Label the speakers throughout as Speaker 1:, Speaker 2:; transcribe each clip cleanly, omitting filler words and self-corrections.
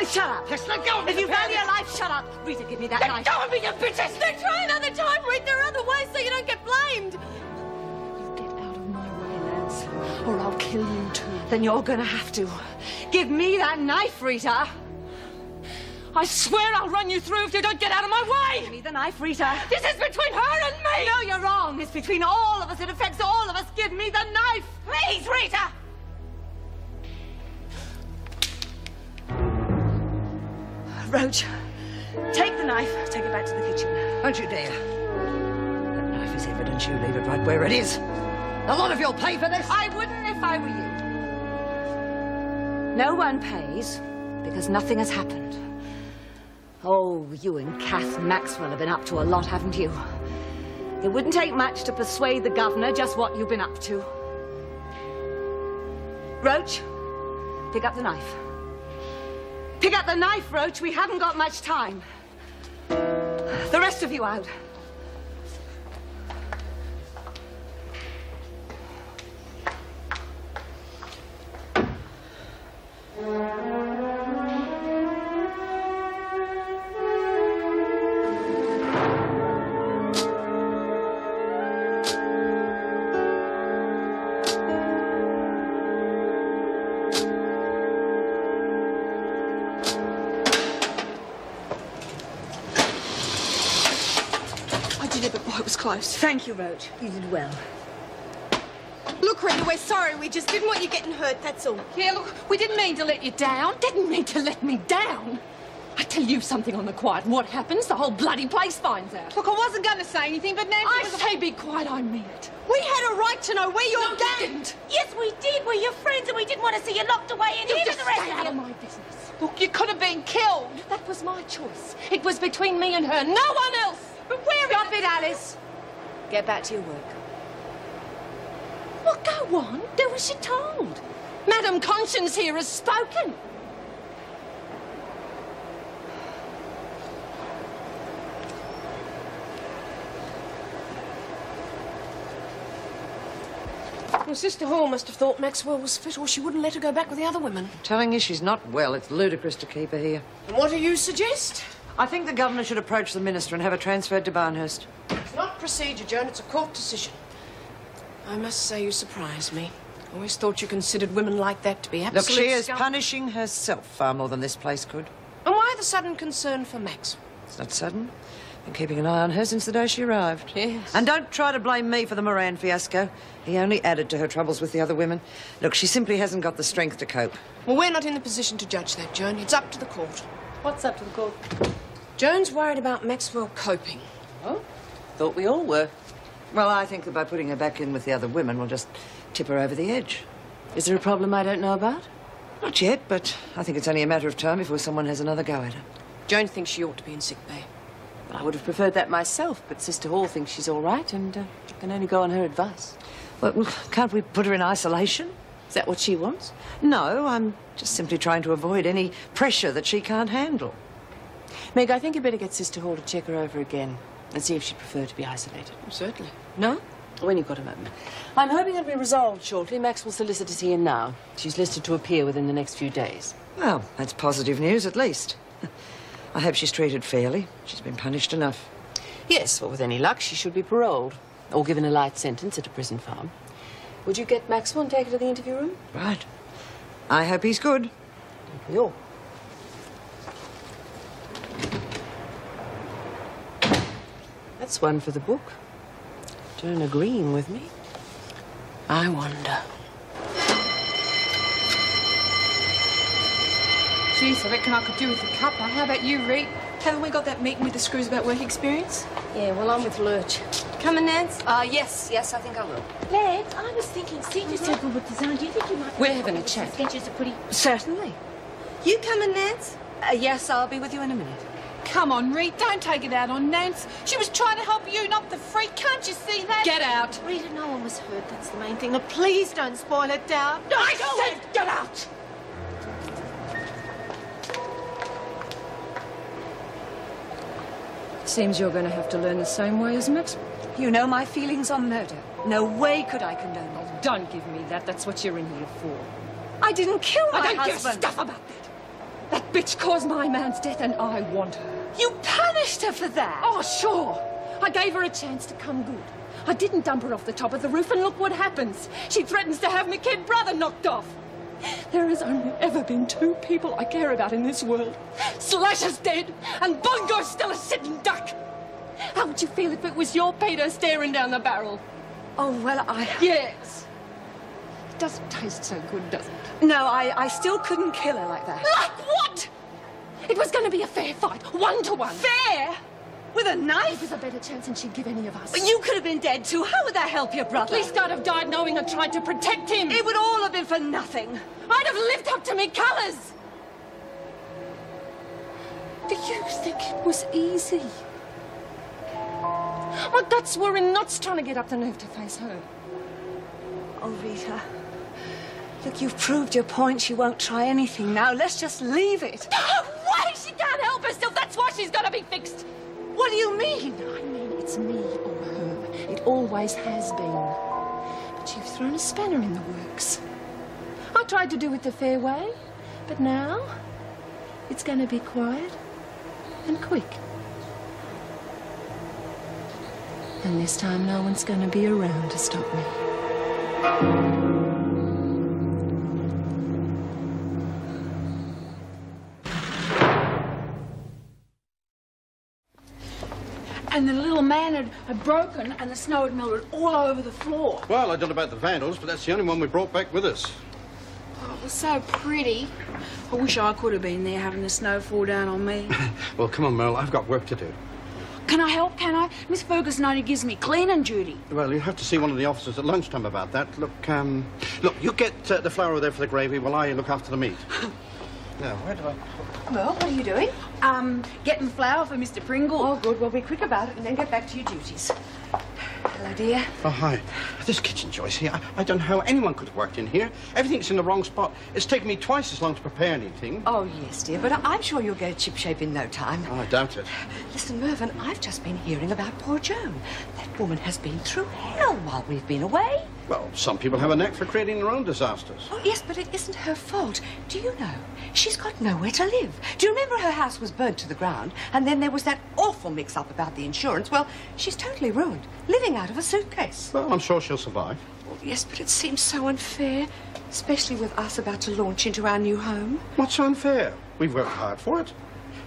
Speaker 1: shut up.
Speaker 2: Yes, let go of me.
Speaker 1: If you value your life, shut up. Rita, give me that knife.
Speaker 2: Let go of me, you bitches!
Speaker 3: Then try another time, Rita. There are other ways so you don't get blamed.
Speaker 1: You get out of my way, Nance, or I'll kill you too. Then you're gonna have to. Give me that knife, Rita.
Speaker 3: I swear I'll run you through if you don't get out of my way.
Speaker 1: Give me the knife, Rita.
Speaker 3: This is between her and me.
Speaker 1: No, you're wrong. It's between all of us. It affects all of us. Give me the knife.
Speaker 3: Please, Rita.
Speaker 1: Roach, take the knife. Take it back to the kitchen.
Speaker 2: Don't you dare. That knife is evidence. You leave it right where it is. A lot of you'll pay for this.
Speaker 1: I wouldn't if I were you. No one pays because nothing has happened. Oh, you and Kath Maxwell have been up to a lot, haven't you? It wouldn't take much to persuade the governor just what you've been up to. Roach, pick up the knife. Pick up the knife, Roach. We haven't got much time. The rest of you out.
Speaker 3: Close.
Speaker 1: Thank you, Roach. You did well.
Speaker 3: Look, Rita, we're sorry. We just didn't want you getting hurt, that's all. Yeah, look, we didn't mean to let you down. Didn't mean to let me down. I tell you something on the quiet. What happens, the whole bloody place finds out. Look, I wasn't going to say anything, but Nancy I say be quiet, I mean it. We had a right to know where you're going.
Speaker 4: You didn't. Yes, we did. We're your friends, and we didn't want to see you locked away in here with the rest
Speaker 3: stay
Speaker 4: of
Speaker 3: out
Speaker 4: you.
Speaker 3: of my business. Look, you could have been killed. That was my choice. It was between me and her, no one else. But where
Speaker 1: Stop it, Alice. Get back to your work.
Speaker 3: Well, go on. Do as you're told. Madam Conscience here has spoken. Well, Sister Hall must have thought Maxwell was fit, or she wouldn't let her go back with the other women.
Speaker 2: I'm telling you, she's not well. It's ludicrous to keep her here.
Speaker 3: And what do you suggest?
Speaker 2: I think the governor should approach the minister and have her transferred to Barnhurst.
Speaker 3: It's not procedure, Joan. It's a court decision. I must say you surprise me. I always thought you considered women like that to be absolute
Speaker 2: Look, she is
Speaker 3: scum.
Speaker 2: punishing herself far more than this place could.
Speaker 3: And why the sudden concern for Maxwell?
Speaker 2: It's not sudden. Been keeping an eye on her since the day she arrived.
Speaker 3: Yes.
Speaker 2: And don't try to blame me for the Moran fiasco. He only added to her troubles with the other women. Look, she simply hasn't got the strength to cope.
Speaker 3: Well, we're not in the position to judge that, Joan. It's up to the court.
Speaker 1: What's up to the court?
Speaker 3: Joan's worried about Maxwell coping.
Speaker 1: Oh? Thought we all were.
Speaker 2: Well, I think that by putting her back in with the other women, we'll just tip her over the edge.
Speaker 1: Is there a problem I don't know about?
Speaker 2: Not yet, but I think it's only a matter of time before someone has another go at her.
Speaker 3: Joan thinks she ought to be in sick bay.
Speaker 1: I would have preferred that myself, but Sister Hall thinks she's all right and can only go on her advice.
Speaker 2: Well, can't we put her in isolation?
Speaker 1: Is that what she wants?
Speaker 2: No, I'm just simply trying to avoid any pressure that she can't handle.
Speaker 1: Meg, I think you'd better get Sister Hall to check her over again and see if she'd prefer to be isolated.
Speaker 3: Certainly.
Speaker 1: No? When you've got a moment. I'm hoping it'll be resolved shortly. Maxwell's solicitor's here now. She's listed to appear within the next few days.
Speaker 2: Well, that's positive news, at least. I hope she's treated fairly. She's been punished enough.
Speaker 1: Yes, well, with any luck, she should be paroled or given a light sentence at a prison farm. Would you get Maxwell and take her to the interview room?
Speaker 2: Right. I hope he's good.
Speaker 1: We all. That's one for the book. Joan agreeing with me.
Speaker 3: I wonder. Jeez, I reckon I could do with a cuppa. How about you, Reet? Haven't we got that meeting with the screws about work experience?
Speaker 4: Yeah, well, I'm with Lurch.
Speaker 3: Coming, Nance?
Speaker 4: Yes, I think I will. Lads, I was thinking, Steve is so good with design. Do you think you might...
Speaker 3: We're having a chat.
Speaker 4: Sketches are pretty...
Speaker 1: Certainly.
Speaker 3: You coming, Nance?
Speaker 1: Yes, I'll be with you in a minute.
Speaker 3: Come on, Reet, don't take it out on Nance. She was trying to help you, not the freak. Can't you see that? Get out.
Speaker 4: Rita, no one was hurt. That's the main thing. Now, please don't spoil it down. No,
Speaker 3: I said get out!
Speaker 5: Seems you're going to have to learn the same way as Maxwell.
Speaker 1: You know my feelings on murder. No way could I condone it.
Speaker 5: Oh, don't give me that. That's what you're in here for.
Speaker 1: I didn't kill my
Speaker 3: I don't
Speaker 1: husband.
Speaker 3: give a stuff about that. That bitch caused my man's death and I want her.
Speaker 1: You punished her for that?
Speaker 3: Oh, sure. I gave her a chance to come good. I didn't dump her off the top of the roof and look what happens. She threatens to have my kid brother knocked off. There has only ever been 2 people I care about in this world. Slasher's dead and Bongo's still a sitting duck. How would you feel if it was your Peter staring down the barrel?
Speaker 1: Oh, well,
Speaker 3: Yes. It doesn't taste so good, does it?
Speaker 1: No, I still couldn't kill her like that.
Speaker 3: Like what? It was going to be a fair fight, 1-to-1.
Speaker 1: Fair? With a
Speaker 3: It
Speaker 1: knife?
Speaker 3: was a better chance than she'd give any of us.
Speaker 1: But you could have been dead too. How would that help your brother?
Speaker 3: At least I'd have died knowing I tried to protect him.
Speaker 1: It would all have been for nothing.
Speaker 3: I'd have lived up to me colours. Do you think it was easy? My guts were in knots trying to get up the nerve to face her.
Speaker 1: Oh, Rita. Look, you've proved your point. She won't try anything now. Let's just leave it.
Speaker 3: No way! She can't help herself. That's why she's got to be fixed.
Speaker 1: What do you mean?
Speaker 3: I mean, it's me or her. It always has been. But you've thrown a spanner in the works. I tried to do it the fair way, but now it's going to be quiet and quick. And this time no one's going to be around to stop me.
Speaker 4: And the little man had broken and the snow had melted all over the floor.
Speaker 6: Well, I don't know about the vandals, but that's the only one we brought back with us.
Speaker 4: Oh, it was so pretty. I wish I could have been there having the snow fall down on me.
Speaker 6: Well, come on, Merle, I've got work to do.
Speaker 4: Can I help, can I? Miss Ferguson only gives me cleaning duty.
Speaker 6: Well, you have to see one of the officers at lunchtime about that. Look, you get the flour over there for the gravy while I look after the meat. Now, where did I...
Speaker 7: Well, what are you doing?
Speaker 4: Getting flour for Mr. Pringle.
Speaker 7: Oh, good. Well, be quick about it and then get back to your duties. Hello, dear.
Speaker 6: Oh, hi. This kitchen, Joyce, here, I don't know how anyone could have worked in here. Everything's in the wrong spot. It's taken me twice as long to prepare anything.
Speaker 7: Oh, yes, dear, but I'm sure you'll get shipshape in no time.
Speaker 6: Oh, I doubt it.
Speaker 7: Listen, Mervyn, I've just been hearing about poor Joan. That woman has been through hell while we've been away.
Speaker 6: Well, some people have a knack for creating their own disasters.
Speaker 7: Oh, yes, but it isn't her fault. Do you know? She's got nowhere to live. Do you remember her house was burnt to the ground? And then there was that awful mix-up about the insurance. Well, she's totally ruined, living out of a suitcase.
Speaker 6: Well, I'm sure she'll survive.
Speaker 7: Oh, yes, but it seems so unfair, especially with us about to launch into our new home.
Speaker 6: What's unfair? We've worked hard for it.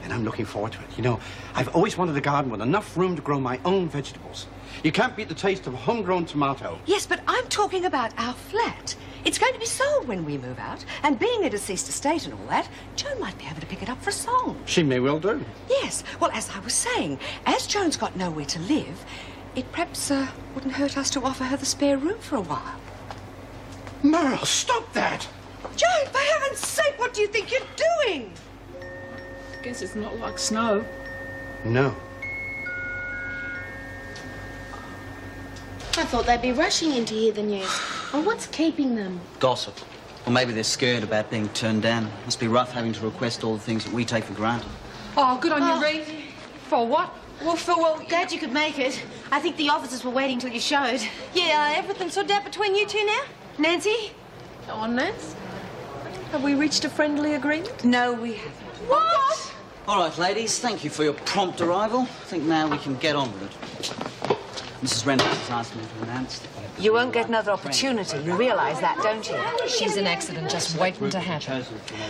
Speaker 6: And I'm looking forward to it. You know, I've always wanted a garden with enough room to grow my own vegetables. You can't beat the taste of a homegrown tomato.
Speaker 7: Yes, but I'm talking about our flat. It's going to be sold when we move out, and being a deceased estate and all that, Joan might be able to pick it up for a song.
Speaker 6: She may well do.
Speaker 7: Yes, well, as I was saying, as Joan's got nowhere to live, it perhaps wouldn't hurt us to offer her the spare room for a while.
Speaker 6: Merle, stop that!
Speaker 7: Joan, for heaven's sake, what do you think you're doing?
Speaker 4: I guess it's not like snow.
Speaker 6: No.
Speaker 8: I thought they'd be rushing in to hear the news. Well, what's keeping them?
Speaker 9: Gossip. Or maybe they're scared about being turned down. Must be rough having to request all the things that we take for granted.
Speaker 3: Oh, good on you, Reed. For what?
Speaker 8: Well, glad you could make it. I think the officers were waiting till you showed.
Speaker 7: Yeah, everything's sorted out between you two now? Nancy?
Speaker 3: Go on, Nance. Have we reached a friendly agreement?
Speaker 7: No, we haven't.
Speaker 3: What?
Speaker 9: All right, ladies, thank you for your prompt arrival. I think now we can get on with it. Mrs. Reynolds has asked me to announce.
Speaker 1: You won't get another opportunity. You realise that, don't you?
Speaker 5: She's an accident just waiting to happen.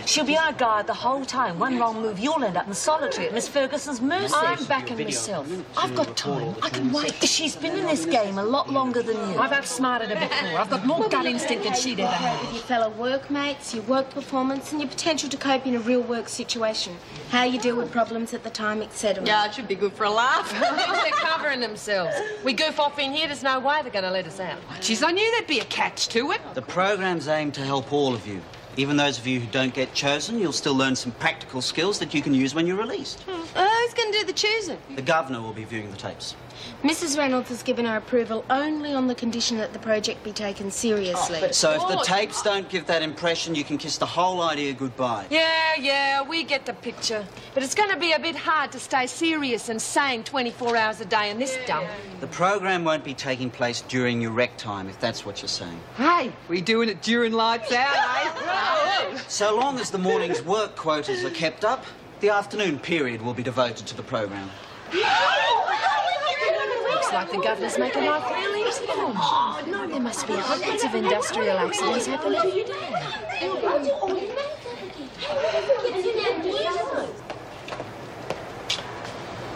Speaker 1: She'll be our guard the whole time. One wrong move, you'll end up in solitary at Miss Ferguson's mercy.
Speaker 5: I'm backing myself. I've got time. I can wait.
Speaker 1: She's been in this game a lot longer than you.
Speaker 5: I've outsmarted her before. I've got more gut instinct than she'd ever
Speaker 8: With
Speaker 5: had.
Speaker 8: your fellow workmates, your work performance, and your potential to cope in a real work situation. How you deal with problems at the time, etc.
Speaker 3: Yeah, it should be good for a laugh.
Speaker 5: They're covering themselves. We goof off in here, there's no way they're going to let us out.
Speaker 3: Jeez, I knew there'd be a catch to it.
Speaker 9: The program's aimed to help all of you. Even those of you who don't get chosen, you'll still learn some practical skills that you can use when you're released.
Speaker 7: Oh,
Speaker 8: Who's going to do the choosing?
Speaker 9: The governor will be viewing the tapes.
Speaker 8: Mrs. Reynolds has given her approval only on the condition that the project be taken seriously.
Speaker 9: So if the tapes don't give that impression, you can kiss the whole idea goodbye.
Speaker 5: Yeah, we get the picture. But it's going to be a bit hard to stay serious and sane 24 hours a day in this dump.
Speaker 9: The program won't be taking place during your rec time, if that's what you're saying.
Speaker 5: Hey, we doing it during lights out, eh?
Speaker 9: So long as the morning's work quotas are kept up, the afternoon period will be devoted to the program.
Speaker 5: Looks like the governor's making life real easy for them. Oh, no, there must be hundreds of industrial accidents happening every day.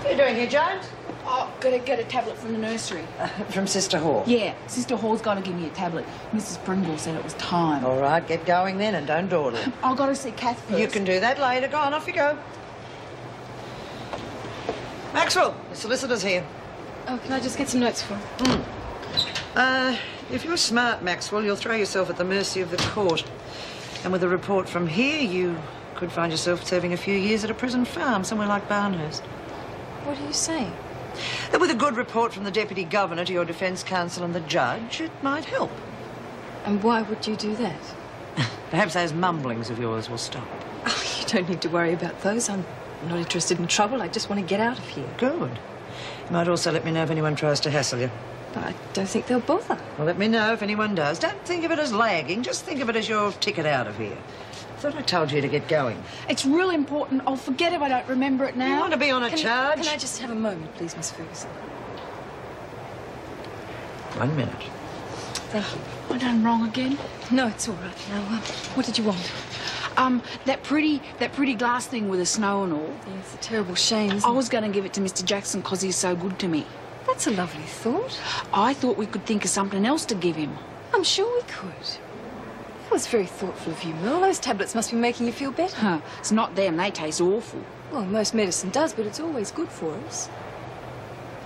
Speaker 2: What are you doing here, Jones?
Speaker 4: Oh, gotta get a tablet from the nursery.
Speaker 2: From Sister Hall?
Speaker 4: Yeah, Sister Hall's gonna give me a tablet. Mrs. Pringle said it was time.
Speaker 2: All right, get going then and don't dawdle.
Speaker 4: I've got to see Kath first.
Speaker 2: You can do that later. Go on, off you go. Maxwell, the solicitor's here.
Speaker 8: Oh, can I just get some notes for him?
Speaker 2: If you're smart, Maxwell, you'll throw yourself at the mercy of the court. And with a report from here, you could find yourself serving a few years at a prison farm somewhere like Barnhurst.
Speaker 1: What are you saying?
Speaker 2: That with a good report from the Deputy Governor to your defence counsel and the judge, it might help.
Speaker 1: And why would you do that?
Speaker 2: Perhaps those mumblings of yours will stop.
Speaker 1: Oh, you don't need to worry about those. I'm not interested in trouble. I just want to get out of here.
Speaker 2: Good. You might also let me know if anyone tries to hassle you.
Speaker 1: But I don't think they'll bother.
Speaker 2: Well, let me know if anyone does. Don't think of it as lagging. Just think of it as your ticket out of here. Thought I told you to get going.
Speaker 4: It's real important. I'll forget if I don't remember it now.
Speaker 2: You want to be on a charge?
Speaker 1: Can I just have a moment, please, Miss Ferguson?
Speaker 2: 1 minute.
Speaker 1: Thank you.
Speaker 4: I done wrong again.
Speaker 1: No, it's all right. Now, what did you want?
Speaker 4: That pretty glass thing with the snow and all.
Speaker 1: Yeah, it's a terrible shame, isn't
Speaker 4: I
Speaker 1: it?
Speaker 4: was going to give it to Mr. Jackson because he's so good to me.
Speaker 1: That's a lovely thought.
Speaker 4: I thought we could think of something else to give him.
Speaker 1: I'm sure we could. That was very thoughtful of you, Mel. Those tablets must be making you feel better.
Speaker 4: Huh, it's not them. They taste awful.
Speaker 1: Well, most medicine does, but it's always good for us.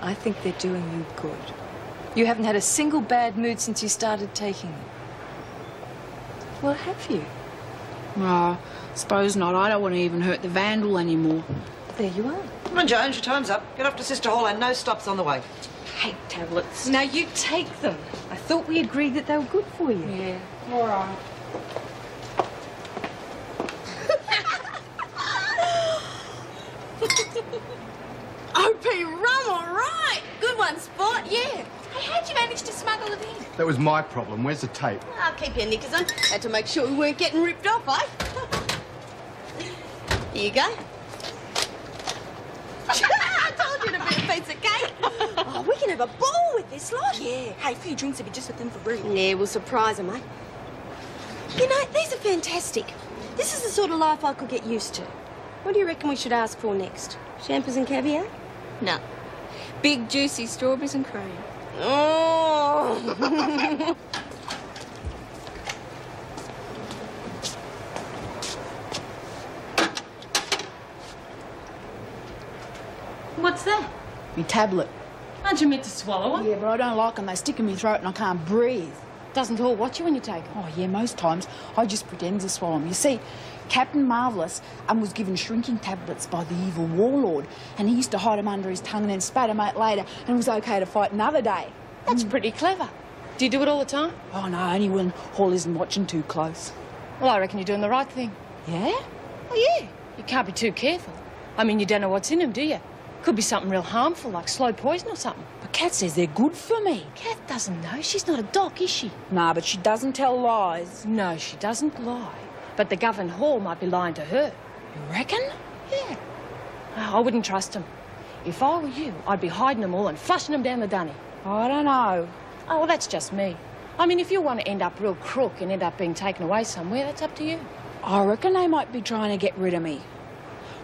Speaker 1: I think they're doing you good. You haven't had a single bad mood since you started taking them. Well, have you?
Speaker 4: Oh, suppose not. I don't want to even hurt the vandal anymore.
Speaker 1: There you are.
Speaker 2: Come on, Jones, your time's up. Get off to Sister Hall and no stops on the way.
Speaker 1: Hate tablets. Now you take them. I thought we agreed that they were good for you.
Speaker 4: Yeah, all right.
Speaker 8: OP rum, all right. Good one, Sport, yeah. Hey, how'd you manage to smuggle it in?
Speaker 6: That was my problem. Where's the tape?
Speaker 8: I'll keep your knickers on. Had to make sure we weren't getting ripped off, eh? Here you go. I told you to be a piece of cake. Oh, we can have a ball with this lot. Yeah. Hey, a few drinks if you just let them for free. Yeah, we'll surprise them, mate. You know, these are fantastic. This is the sort of life I could get used to. What do you reckon we should ask for next? Champers and caviar? No. Big, juicy strawberries and cream. Oh!
Speaker 3: What's that?
Speaker 4: Me tablet.
Speaker 3: Aren't you meant to swallow it?
Speaker 4: Yeah, but I don't like them. They stick in my throat and I can't breathe.
Speaker 3: Doesn't all watch you when you take it.
Speaker 4: Oh, yeah, most times I just pretend to swallow them. You see, Captain Marvellous was given shrinking tablets by the evil warlord, and he used to hide them under his tongue and then spat them out later, and it was okay to fight another day.
Speaker 3: That's pretty clever. Do you do it all the time?
Speaker 4: Oh, no, only when Hall isn't watching too close.
Speaker 3: Well, I reckon you're doing the right thing.
Speaker 4: Yeah?
Speaker 3: Oh, yeah. You can't be too careful. I mean, you don't know what's in them, do you? Could be something real harmful, like slow poison or something.
Speaker 4: But Kat says they're good for me.
Speaker 3: Kath doesn't know. She's not a doc, is she?
Speaker 4: Nah, but she doesn't tell lies.
Speaker 3: No, she doesn't lie. But the Governor Hall might be lying to her.
Speaker 4: You reckon?
Speaker 3: Yeah. Oh, I wouldn't trust him. If I were you, I'd be hiding them all and flushing them down the dunny.
Speaker 4: I don't know.
Speaker 3: Oh, well, that's just me. I mean, if you want to end up real crook and end up being taken away somewhere, that's up to you.
Speaker 4: I reckon they might be trying to get rid of me.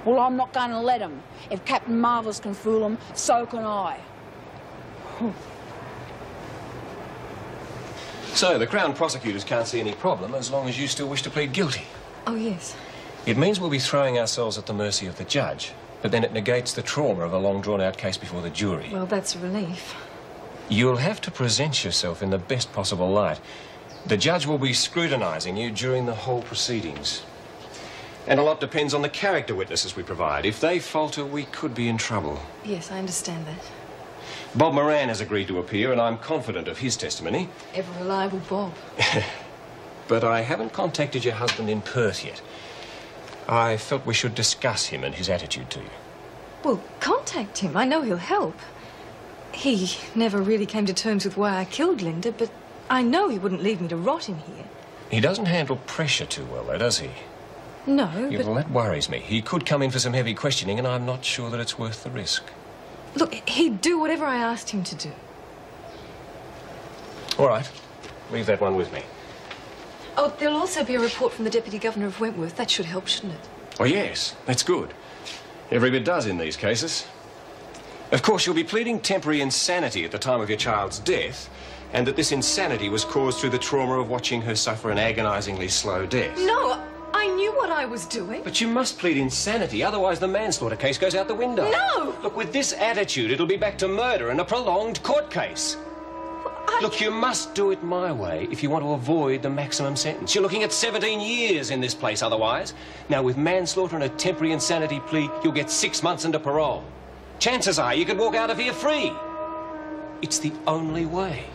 Speaker 4: Well, I'm not going to let them. If Captain Marvellous can fool them, so can I.
Speaker 10: So, the Crown prosecutors can't see any problem as long as you still wish to plead guilty.
Speaker 1: Oh, yes.
Speaker 10: It means we'll be throwing ourselves at the mercy of the judge, but then it negates the trauma of a long drawn-out case before the jury.
Speaker 1: Well, that's a relief.
Speaker 10: You'll have to present yourself in the best possible light. The judge will be scrutinising you during the whole proceedings. And a lot depends on the character witnesses we provide. If they falter, we could be in trouble.
Speaker 3: Yes, I understand that.
Speaker 10: Bob Moran has agreed to appear, and I'm confident of his testimony.
Speaker 3: Ever reliable Bob.
Speaker 10: But I haven't contacted your husband in Perth yet. I felt we should discuss him and his attitude to you.
Speaker 3: Well, contact him. I know he'll help. He never really came to terms with why I killed Linda, but I know he wouldn't leave me to rot in here.
Speaker 10: He doesn't handle pressure too well, though, does he?
Speaker 3: No,
Speaker 10: Yeah, well, that worries me. He could come in for some heavy questioning, and I'm not sure that it's worth the risk.
Speaker 3: Look, he'd do whatever I asked him to do.
Speaker 10: All right. Leave that one with me.
Speaker 3: Oh, there'll also be a report from the Deputy Governor of Wentworth. That should help, shouldn't it?
Speaker 10: Oh, yes. That's good. Every bit does in these cases. Of course, you'll be pleading temporary insanity at the time of your child's death, and that this insanity was caused through the trauma of watching her suffer an agonisingly slow death.
Speaker 3: No, I knew what I was doing.
Speaker 10: But you must plead insanity, otherwise the manslaughter case goes out the window.
Speaker 3: No!
Speaker 10: Look, with this attitude, it'll be back to murder and a prolonged court case. Look, you must do it my way if you want to avoid the maximum sentence. You're looking at 17 years in this place otherwise. Now, with manslaughter and a temporary insanity plea, you'll get 6 months into parole. Chances are you could walk out of here free. It's the only way.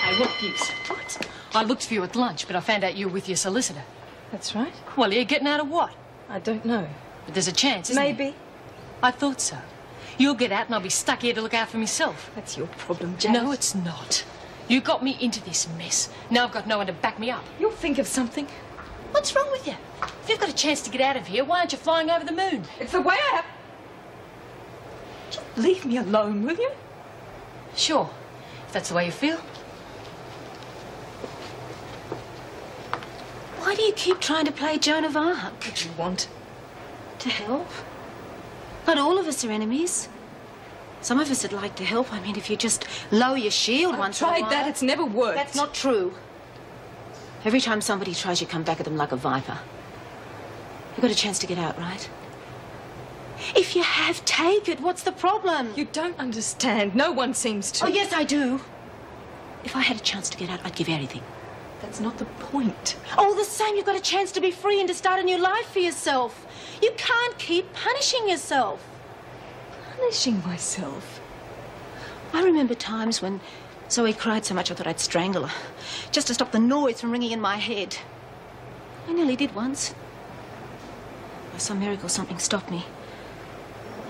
Speaker 5: Hey, what gives? What? I looked for you at lunch, but I found out you were with your solicitor.
Speaker 3: That's right.
Speaker 5: Well, you're getting out of what?
Speaker 3: I don't know.
Speaker 5: But there's a chance, isn't
Speaker 3: Maybe.
Speaker 5: there? I thought so. You'll get out and I'll be stuck here to look out for myself.
Speaker 3: That's your problem, Janet.
Speaker 5: No, it's not. You got me into this mess. Now I've got no one to back me up.
Speaker 3: You'll think of something.
Speaker 5: What's wrong with you? If you've got a chance to get out of here, why aren't you flying over the moon?
Speaker 3: It's the way I have... Just leave me alone, will you?
Speaker 5: Sure, if that's the way you feel.
Speaker 1: Why do you keep trying to play Joan of Arc?
Speaker 3: What do you want?
Speaker 1: To help? Not all of us are enemies. Some of us would like to help. I mean, if you just lower your shield once in a while.
Speaker 3: I've tried that. It's never worked.
Speaker 1: That's not true. Every time somebody tries, you come back at them like a viper. You've got a chance to get out, right? If you have, take it. What's the problem?
Speaker 3: You don't understand. No one seems to.
Speaker 1: Oh, yes, I do. If I had a chance to get out, I'd give anything.
Speaker 3: That's not the point.
Speaker 1: All the same, you've got a chance to be free and to start a new life for yourself. You can't keep punishing yourself.
Speaker 3: Punishing myself?
Speaker 1: I remember times when Zoe cried so much I thought I'd strangle her, just to stop the noise from ringing in my head. I nearly did once. By some miracle, something stopped me.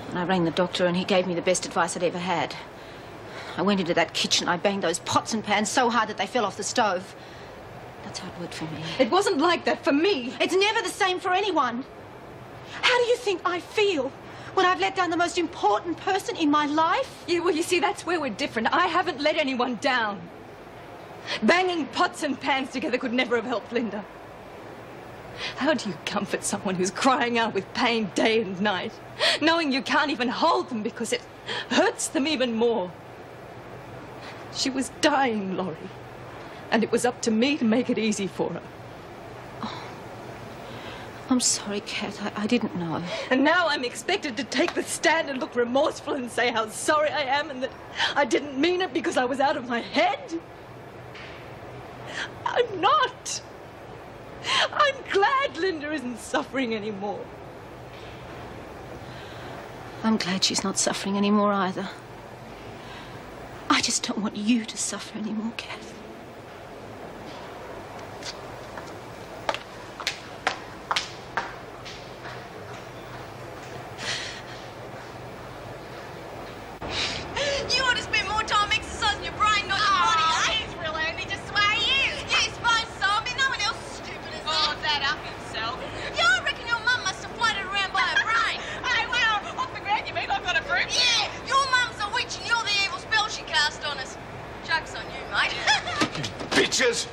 Speaker 1: And I rang the doctor and he gave me the best advice I'd ever had. I went into that kitchen, I banged those pots and pans so hard that they fell off the stove. That's how it worked for me.
Speaker 3: It wasn't like that for me.
Speaker 1: It's never the same for anyone. How do you think I feel when I've let down the most important person in my life?
Speaker 3: Yeah, well, you see, that's where we're different. I haven't let anyone down. Banging pots and pans together could never have helped Linda. How do you comfort someone who's crying out with pain day and night, knowing you can't even hold them because it hurts them even more? She was dying, Laurie, and it was up to me to make it easy for her.
Speaker 1: Oh, I'm sorry, Kat. I didn't know.
Speaker 3: And now I'm expected to take the stand and look remorseful and say how sorry I am and that I didn't mean it because I was out of my head? I'm not. I'm glad Linda isn't suffering anymore.
Speaker 1: I'm glad she's not suffering anymore either. I just don't want you to suffer anymore, Kath.
Speaker 8: You ought to spend more time exercising your brain, not your body, eh? He's really only just the way he is. Yeah, I suppose so. I mean, no one else is stupid as that. Oh, that up himself. Yeah, I reckon your mum must have floated around by her brain. Hey, well, off the ground, you mean I've got a proof? Yeah, your mum's a witch and you're the evil spell she cast on us. Joke's on you, mate.
Speaker 11: Bitches!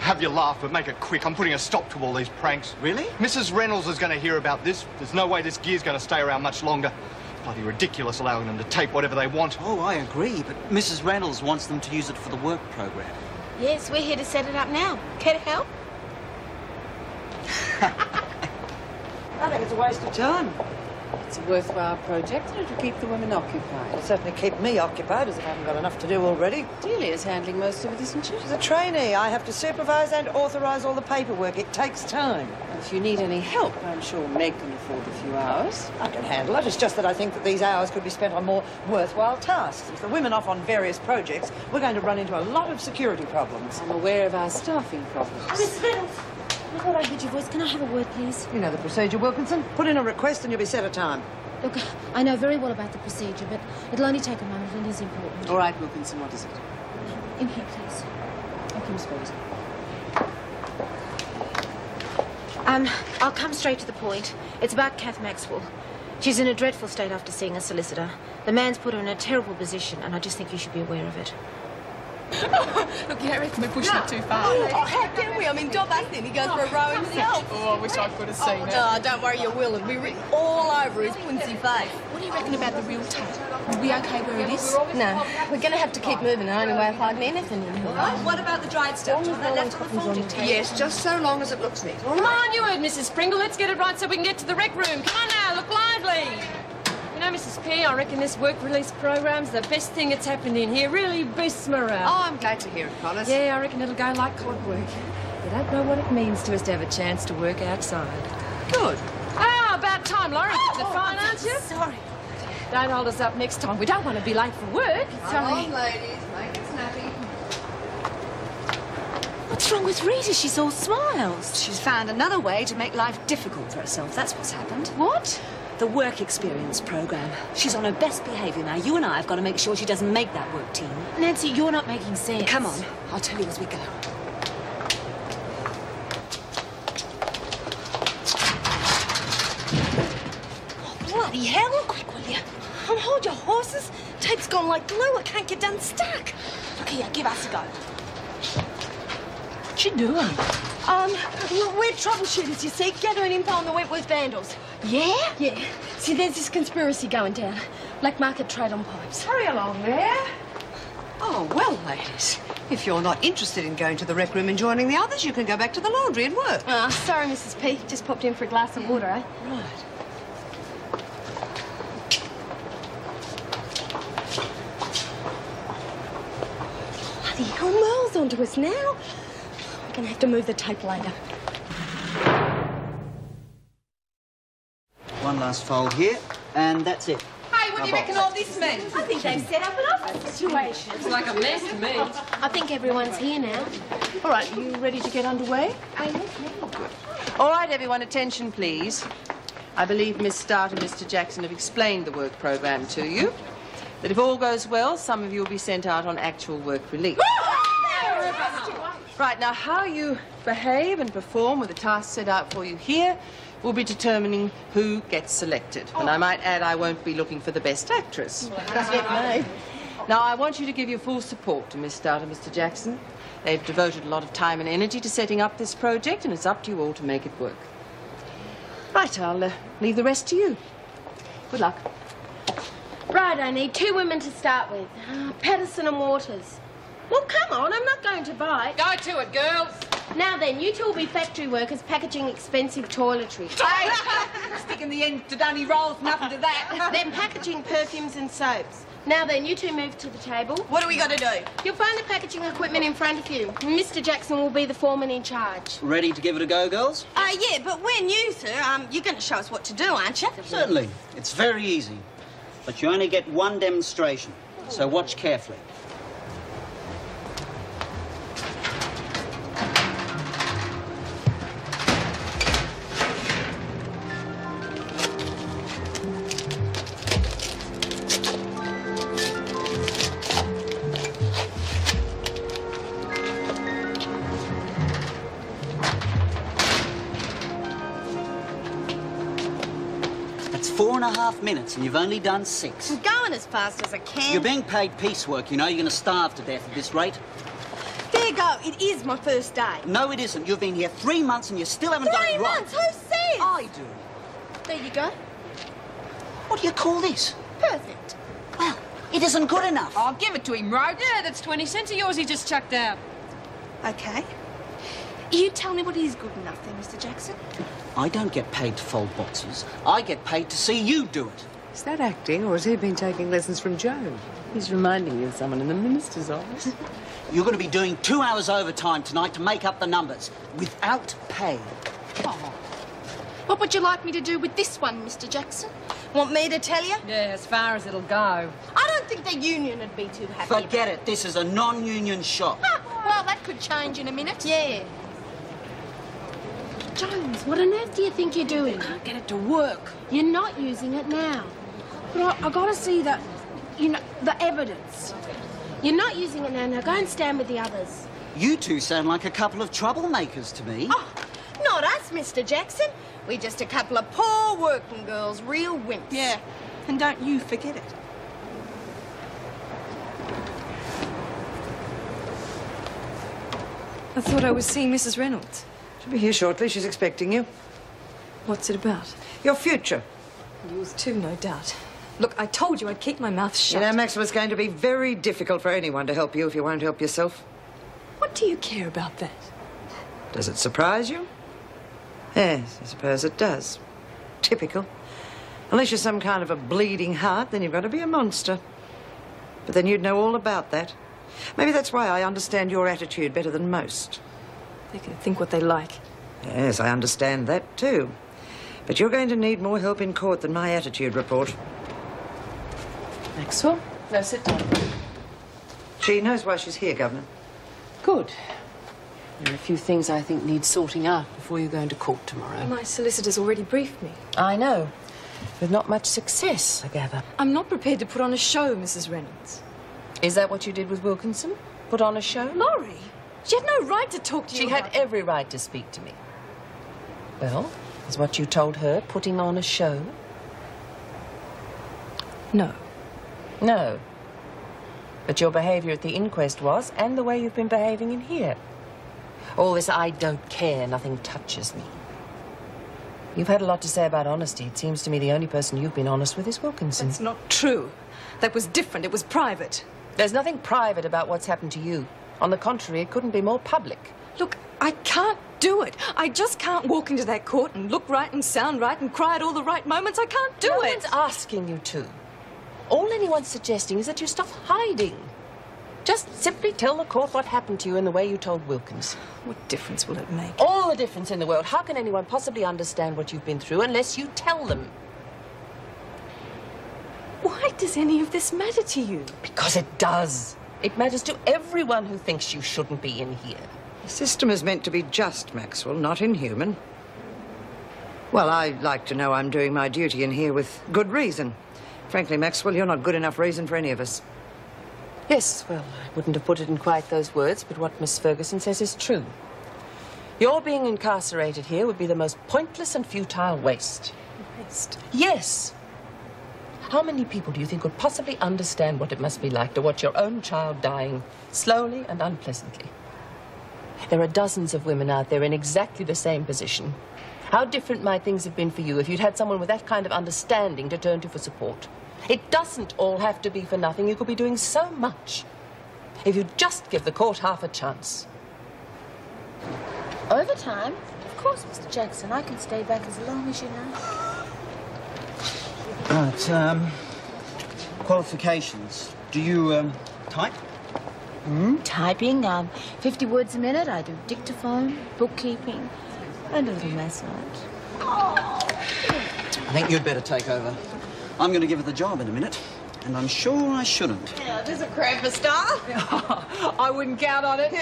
Speaker 11: Have your laugh, but make it quick. I'm putting a stop to all these pranks.
Speaker 9: Really?
Speaker 11: Mrs. Reynolds is going to hear about this. There's no way this gear's going to stay around much longer. Bloody ridiculous allowing them to tape whatever they want.
Speaker 9: Oh, I agree, but Mrs. Reynolds wants them to use it for the work program.
Speaker 8: Yes, we're here to set it up now. Care to help?
Speaker 2: I think it's a waste of time.
Speaker 12: It's a worthwhile project and it'll keep the women occupied.
Speaker 2: It'll certainly keep me occupied, as if I haven't got enough to do already.
Speaker 12: Delia's handling most of it, isn't she?
Speaker 2: She's a trainee. I have to supervise and authorise all the paperwork. It takes time.
Speaker 12: If you need any help, I'm sure Meg can afford a few hours.
Speaker 2: I can handle it. It's just that I think that these hours could be spent on more worthwhile tasks. With the women off on various projects, we're going to run into a lot of security problems.
Speaker 12: I'm aware of our staffing problems.
Speaker 13: Miss Reynolds, I thought I heard your voice. Can I have a word, please?
Speaker 2: You know the procedure, Wilkinson. Put in a request and you'll be set a time.
Speaker 13: Look, I know very well about the procedure, but it'll only take a moment and is important.
Speaker 12: All right, Wilkinson, what is it?
Speaker 13: In here, please.
Speaker 12: Thank you, Miss Ferguson.
Speaker 13: I'll come straight to the point. It's about Kath Maxwell. She's in a dreadful state after seeing a solicitor. The man's put her in a terrible position, and I just think you should be aware of it.
Speaker 3: Look, yeah, I reckon we're pushing it too far.
Speaker 8: Oh, how can we? I mean, Dob asked him. He goes for a row himself.
Speaker 3: Oh, I wish I could have seen it.
Speaker 8: Oh, don't worry, you will. It'll be written all over his punsy face.
Speaker 3: What do you reckon about the real tape? Are we okay where it is?
Speaker 8: No, we're going to have to keep moving. The only way of hiding anything in here.
Speaker 7: What about the dried stuff, John? That left on the folding table?
Speaker 5: Yes, just so long as it looks neat. Come on, you heard Mrs. Pringle. Let's get it right so we can get to the rec room. Come on now, look lively. You know, Mrs. P, I reckon this work release program's the best thing that's happened in here. Really boosts morale.
Speaker 7: Oh, I'm glad to hear it, Collis.
Speaker 5: Yeah, I reckon it'll go like clockwork. You don't know what it means to us to have a chance to work outside.
Speaker 7: Good.
Speaker 5: Oh, about time, Laurie. You're fine, aren't you?
Speaker 13: Sorry.
Speaker 5: Don't hold us up next time. We don't want to be late for work.
Speaker 7: Sorry. Come on, ladies. Make it snappy.
Speaker 13: What's wrong with Rita? She's all smiles.
Speaker 1: She's found another way to make life difficult for herself. That's what's happened.
Speaker 13: What?
Speaker 1: The work experience program. She's on her best behaviour now. You and I have got to make sure she doesn't make that work team.
Speaker 13: Nancy, you're not making sense.
Speaker 1: Come on, I'll tell you as we go.
Speaker 8: Oh, bloody hell. Quick, will you? Hold your horses. Tape's gone like glue. I can't get done stuck. Look here, give us a go.
Speaker 12: What you doing?
Speaker 8: We're troubleshooters, you see, gathering info on the Wentworth vandals.
Speaker 13: Yeah?
Speaker 8: Yeah. See, there's this conspiracy going down. Black market trade on pipes.
Speaker 7: Hurry along there. Oh, well, ladies, if you're not interested in going to the rec room and joining the others, you can go back to the laundry and work.
Speaker 8: Sorry, Mrs. P. Just popped in for a glass of water, eh?
Speaker 7: Right.
Speaker 8: Bloody hell, Merle's onto us now. We're going to have to move the tape later.
Speaker 9: One last fold here, and that's it.
Speaker 5: Hey, what do you reckon all this means?
Speaker 8: I think they've set up an office situation.
Speaker 5: It's like a mess to me.
Speaker 13: I think everyone's here now.
Speaker 12: All right, you ready to get underway? All right, everyone, attention, please. I believe Miss Starr and Mr. Jackson have explained the work program to you. That if all goes well, some of you will be sent out on actual work release. Right, now, how you behave and perform with the tasks set out for you here will be determining who gets selected. And I might add, I won't be looking for the best actress. Now, I want you to give your full support to Miss Starr and Mr. Jackson. They've devoted a lot of time and energy to setting up this project, and it's up to you all to make it work. Right, I'll leave the rest to you. Good luck.
Speaker 8: Right, I need 2 women to start with. Patterson and Waters. Well, come on, I'm not going to bite.
Speaker 5: Go to it, girls.
Speaker 8: Now then, you two will be factory workers packaging expensive toiletries.
Speaker 7: Sticking the end to Dunny rolls, nothing to that.
Speaker 8: Then packaging perfumes and soaps. Now then, you two move to the table.
Speaker 7: What do we got to do?
Speaker 8: You'll find the packaging equipment in front of you. Mr. Jackson will be the foreman in charge.
Speaker 9: Ready to give it a go, girls?
Speaker 8: Yeah, but we're new, sir. You're going to show us what to do, aren't you?
Speaker 9: Certainly. It's very easy. But you only get one demonstration, so watch carefully. That's 4.5 minutes, and you've only done 6.
Speaker 8: I'm going as fast as I can.
Speaker 9: You're being paid piecework, you know. You're going to starve to death at this rate.
Speaker 8: There you go. It is my first day.
Speaker 9: No, it isn't. You've been here 3 months, and you still haven't done it
Speaker 8: 3
Speaker 9: right.
Speaker 8: months? Who says?
Speaker 9: I do.
Speaker 8: There you go.
Speaker 9: What do you call this?
Speaker 8: Perfect.
Speaker 9: Well, it isn't good enough.
Speaker 5: I'll give it to him, Rose. Yeah, that's 20 cents of yours he just chucked out.
Speaker 8: Okay. You tell me what is good enough then, Mr. Jackson.
Speaker 9: I don't get paid to fold boxes. I get paid to see you do it.
Speaker 7: Is that acting, or has he been taking lessons from Joe? He's reminding me of someone in the minister's office.
Speaker 9: You're going to be doing 2 hours overtime tonight to make up the numbers, without pay.
Speaker 3: Oh. What would you like me to do with this one, Mr. Jackson?
Speaker 8: Want me to tell you?
Speaker 5: Yeah, as far as it'll go.
Speaker 8: I don't think the union would be too happy.
Speaker 9: Forget it. This is a non-union shop.
Speaker 3: Well, that could change in a minute.
Speaker 8: Yeah.
Speaker 13: Jones, what on earth do you think you're doing?
Speaker 4: I can't get it to work.
Speaker 13: You're not using it now.
Speaker 4: But I gotta see the, the evidence.
Speaker 13: You're not using it now. Now go and stand with the others.
Speaker 9: You two sound like a couple of troublemakers to me.
Speaker 8: Oh, not us, Mr. Jackson. We're just a couple of poor working girls, real wimps.
Speaker 2: Yeah, and don't you forget it.
Speaker 14: I thought I was seeing Mrs. Reynolds.
Speaker 2: She'll be here shortly. She's expecting you.
Speaker 14: What's it about?
Speaker 2: Your future.
Speaker 14: Yours too, no doubt. Look, I told you I'd keep my mouth shut.
Speaker 2: You know, Maxwell, it's going to be very difficult for anyone to help you if you won't help yourself.
Speaker 14: What do you care about that?
Speaker 2: Does it surprise you? Yes, I suppose it does. Typical. Unless you're some kind of a bleeding heart, then you've got to be a monster. But then you'd know all about that. Maybe that's why I understand your attitude better than most.
Speaker 14: They can think what they like.
Speaker 2: Yes, I understand that too. But you're going to need more help in court than my attitude report.
Speaker 12: Maxwell? No, sit down.
Speaker 2: She knows why she's here, Governor.
Speaker 12: Good. There are a few things I think need sorting out before you go into court tomorrow.
Speaker 14: My solicitor's already briefed me.
Speaker 12: I know. With not much success, I gather.
Speaker 14: I'm not prepared to put on a show, Mrs. Reynolds.
Speaker 12: Is that what you did with Wilkinson? Put on a show?
Speaker 14: Laurie! She had no right to talk to you.
Speaker 12: She had every right to speak to me. Well, is what you told her putting on a show?
Speaker 14: No.
Speaker 12: No. But your behaviour at the inquest was, and the way you've been behaving in here. All this I don't care, nothing touches me. You've had a lot to say about honesty. It seems to me the only person you've been honest with is Wilkinson.
Speaker 14: That's not true. That was different. It was private.
Speaker 12: There's nothing private about what's happened to you. On the contrary, it couldn't be more public.
Speaker 14: Look, I can't do it. I just can't walk into that court and look right and sound right and cry at all the right moments. I can't do it.
Speaker 12: No one's asking you to. All anyone's suggesting is that you stop hiding. Just simply tell the court what happened to you in the way you told Wilkins.
Speaker 14: What difference will it make?
Speaker 12: All the difference in the world. How can anyone possibly understand what you've been through unless you tell them?
Speaker 14: Why does any of this matter to you?
Speaker 12: Because it does. It matters to everyone who thinks you shouldn't be in here.
Speaker 2: The system is meant to be just, Maxwell, not inhuman. Well, I like to know I'm doing my duty in here with good reason. Frankly, Maxwell, you're not good enough reason for any of us.
Speaker 12: Yes, well, I wouldn't have put it in quite those words, but what Miss Ferguson says is true. Your being incarcerated here would be the most pointless and futile waste.
Speaker 14: Waste?
Speaker 12: Yes. How many people do you think would possibly understand what it must be like to watch your own child dying slowly and unpleasantly? There are dozens of women out there in exactly the same position. How different might things have been for you if you'd had someone with that kind of understanding to turn to for support? It doesn't all have to be for nothing. You could be doing so much if you'd just give the court half a chance.
Speaker 13: Overtime? Of course, Mr. Jackson. I can stay back as long as you like.
Speaker 9: Right, qualifications. Do you, type?
Speaker 13: Typing, 50 words a minute. I do dictaphone, bookkeeping, and a little massage.
Speaker 9: I think you'd better take over. I'm going to give her the job in a minute, and I'm sure I shouldn't.
Speaker 8: Yeah, there's a crab for star.
Speaker 12: I wouldn't count on it.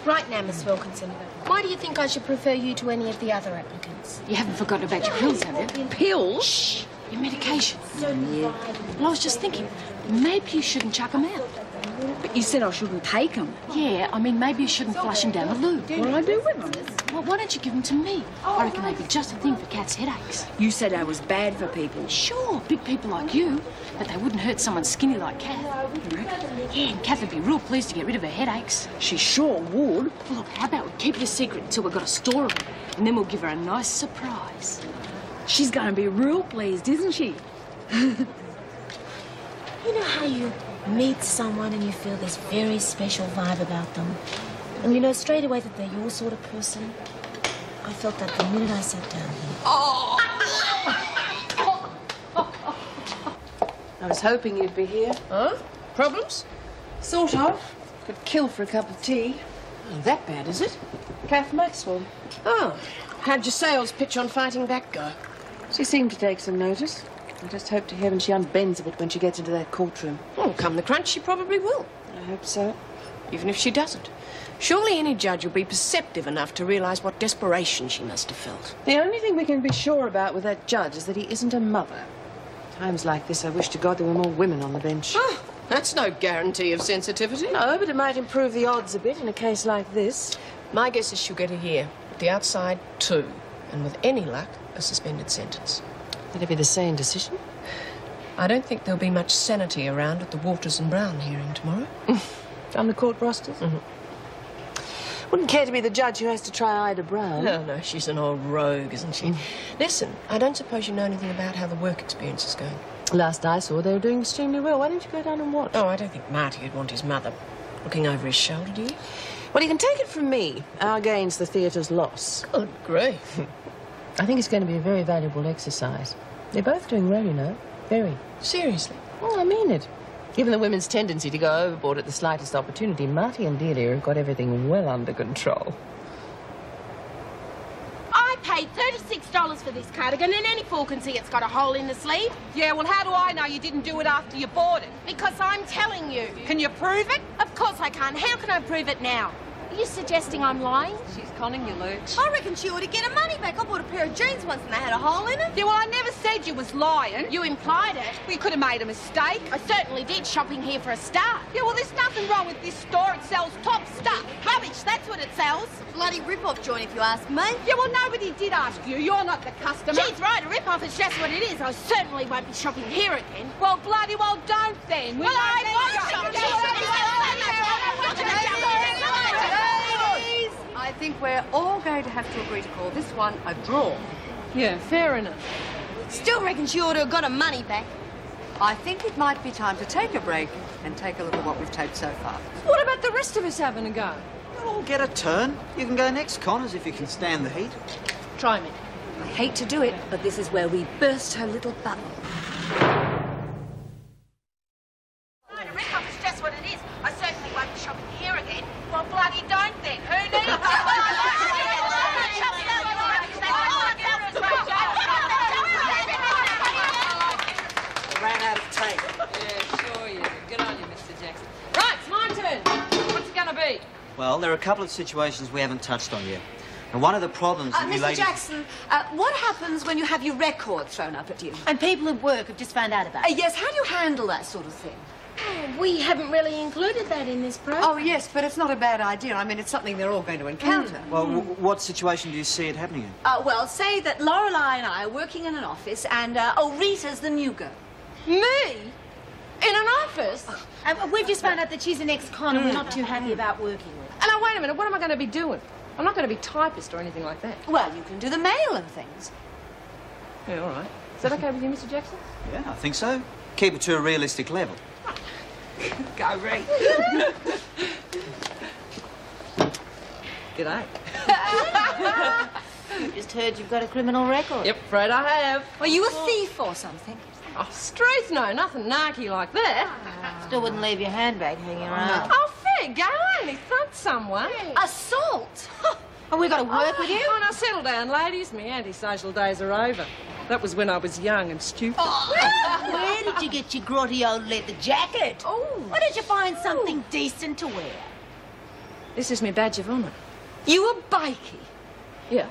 Speaker 13: Right now, Miss Wilkinson, why do you think I should prefer you to any of the other applicants?
Speaker 4: You haven't forgotten about your pills, have you? Pills? Shh. Your medication.
Speaker 13: Yeah.
Speaker 4: Well, I was just thinking, maybe you shouldn't chuck them out.
Speaker 15: But you said I shouldn't take them.
Speaker 4: Yeah, I mean, maybe you shouldn't flush them down the loo.
Speaker 15: What'll I do with them?
Speaker 4: Well, why don't you give them to me? I reckon they'd be just the thing for Kath's headaches.
Speaker 15: You said I was bad for people.
Speaker 4: Sure, big people like you, but they wouldn't hurt someone skinny like Kath.
Speaker 15: You reckon?
Speaker 4: Yeah, and Kath would be real pleased to get rid of her headaches.
Speaker 15: She sure would.
Speaker 4: Well, look, how about we keep it a secret until we've got a store of them, and then we'll give her a nice surprise.
Speaker 15: She's going to be real pleased, isn't she?
Speaker 13: You know how you meet someone and you feel this very special vibe about them? And you know straight away that they're your sort of person? I felt that the minute I sat down here.
Speaker 12: I was hoping you'd be here.
Speaker 5: Huh? Problems?
Speaker 12: Sort of. Could kill for a cup of tea.
Speaker 5: Oh, that bad, is it?
Speaker 12: Kath Maxwell.
Speaker 5: Oh. How'd your sales pitch on fighting back go?
Speaker 12: She seemed to take some notice. I just hope to heaven she unbends a bit when she gets into that courtroom.
Speaker 5: Well, come the crunch, she probably will.
Speaker 12: I hope so.
Speaker 5: Even if she doesn't. Surely any judge will be perceptive enough to realise what desperation she must have felt.
Speaker 12: The only thing we can be sure about with that judge is that he isn't a mother. Times like this, I wish to God there were more women on the bench.
Speaker 5: Oh, that's no guarantee of sensitivity.
Speaker 12: No, but it might improve the odds a bit in a case like this.
Speaker 5: My guess is she'll get a year. At the outside, 2. And with any luck, a suspended sentence.
Speaker 12: That'd be the sane decision.
Speaker 5: I don't think there'll be much sanity around at the Waters and Brown hearing tomorrow.
Speaker 12: On the court rosters?
Speaker 5: Mm-hmm.
Speaker 12: Wouldn't care to be the judge who has to try Ida Brown.
Speaker 5: No, she's an old rogue, isn't she? Listen, I don't suppose you know anything about how the work experience is going.
Speaker 12: Last I saw, they were doing extremely well. Why don't you go down and watch?
Speaker 5: Oh, I don't think Marty would want his mother looking over his shoulder, do you?
Speaker 12: Well, you can take it from me. Our gain's the theatre's loss.
Speaker 5: Good grief.
Speaker 12: I think it's going to be a very valuable exercise. They're both doing well, you know. Very.
Speaker 5: Seriously?
Speaker 12: Oh, I mean it. Given the women's tendency to go overboard at the slightest opportunity, Marty and Delia have got everything well under control.
Speaker 8: I paid $36 for this cardigan, and any fool can see it's got a hole in the sleeve.
Speaker 3: Yeah, well, how do I know you didn't do it after you bought it?
Speaker 8: Because I'm telling you.
Speaker 3: Can you prove it?
Speaker 8: Of course I can. How can I prove it now? Are you suggesting I'm lying?
Speaker 3: She's conning you, Lurch.
Speaker 8: I reckon she ought to get her money back. I bought a pair of jeans once and they had a hole in it.
Speaker 3: Yeah, well, I never said you was lying.
Speaker 8: You implied it.
Speaker 3: We could have made a mistake.
Speaker 8: I certainly did, shopping here for a start.
Speaker 3: Yeah, well, there's nothing wrong with this store. It sells top stuff.
Speaker 8: Rubbish, that's what it sells. Bloody rip-off joint, if you ask me.
Speaker 3: Yeah, well, nobody did ask you. You're not the customer.
Speaker 8: She's right, a rip-off is just what it is. I certainly won't be shopping here again.
Speaker 3: Well, bloody well, don't then.
Speaker 8: Well, I won't shop
Speaker 7: I think we're all going to have to agree to call this one a draw.
Speaker 5: Yeah, fair enough.
Speaker 8: Still reckon she ought to have got her money back.
Speaker 7: I think it might be time to take a break and take a look at what we've taped so far.
Speaker 5: What about the rest of us having a go?
Speaker 9: You'll all get a turn. You can go next, Connors, if you can stand the heat.
Speaker 5: Try me.
Speaker 1: I hate to do it, but this is where we burst her little bubble.
Speaker 8: Right, a rip-off is just what it is. I certainly won't be shopping here again. Well, bloody don't then. Who needs it?
Speaker 2: Ran out of tape.
Speaker 5: Yeah, sure you did. Good on you, Mr. Jackson. Right, it's my turn. What's it going to be?
Speaker 9: Well, there are a couple of situations we haven't touched on yet. And one of the problems that you
Speaker 1: Mr.
Speaker 9: ladies...
Speaker 1: Jackson, what happens when you have your record thrown up at you?
Speaker 13: And people at work have just found out about it.
Speaker 1: Yes, how do you handle that sort of thing?
Speaker 8: Oh, we haven't really included that in this program.
Speaker 7: Oh, yes, but it's not a bad idea. I mean, it's something they're all going to encounter.
Speaker 9: Well, what situation do you see it happening in?
Speaker 1: Well, say that Lorelei and I are working in an office and, Rita's the new girl.
Speaker 5: Me? In an office?
Speaker 13: We've just found out that she's an ex-con and we're not too happy about working with her.
Speaker 5: And now, wait a minute, what am I going to be doing? I'm not going to be typist or anything like that.
Speaker 1: Well, you can do the mail and things.
Speaker 5: Yeah, all right. Is that okay with you, Mr. Jackson?
Speaker 9: Yeah, I think so. Keep it to a realistic level.
Speaker 5: Go, Ray.
Speaker 12: G'day.
Speaker 13: Just heard you've got a criminal record.
Speaker 5: Yep, afraid I have.
Speaker 1: Are you a thief or something?
Speaker 5: Oh, Struth, no, nothing narky like that.
Speaker 13: Still wouldn't leave your handbag hanging around.
Speaker 5: Oh, fair go. I only thumped someone.
Speaker 1: Assault?
Speaker 13: Oh, we got to work with you?
Speaker 5: Oh, now settle down, ladies. My antisocial days are over. That was when I was young and stupid.
Speaker 13: Oh. Where did you get your grotty old leather jacket?
Speaker 5: Oh.
Speaker 13: Why did you find something decent to wear?
Speaker 5: This is my badge of honour.
Speaker 1: You a bikie?
Speaker 5: Yeah.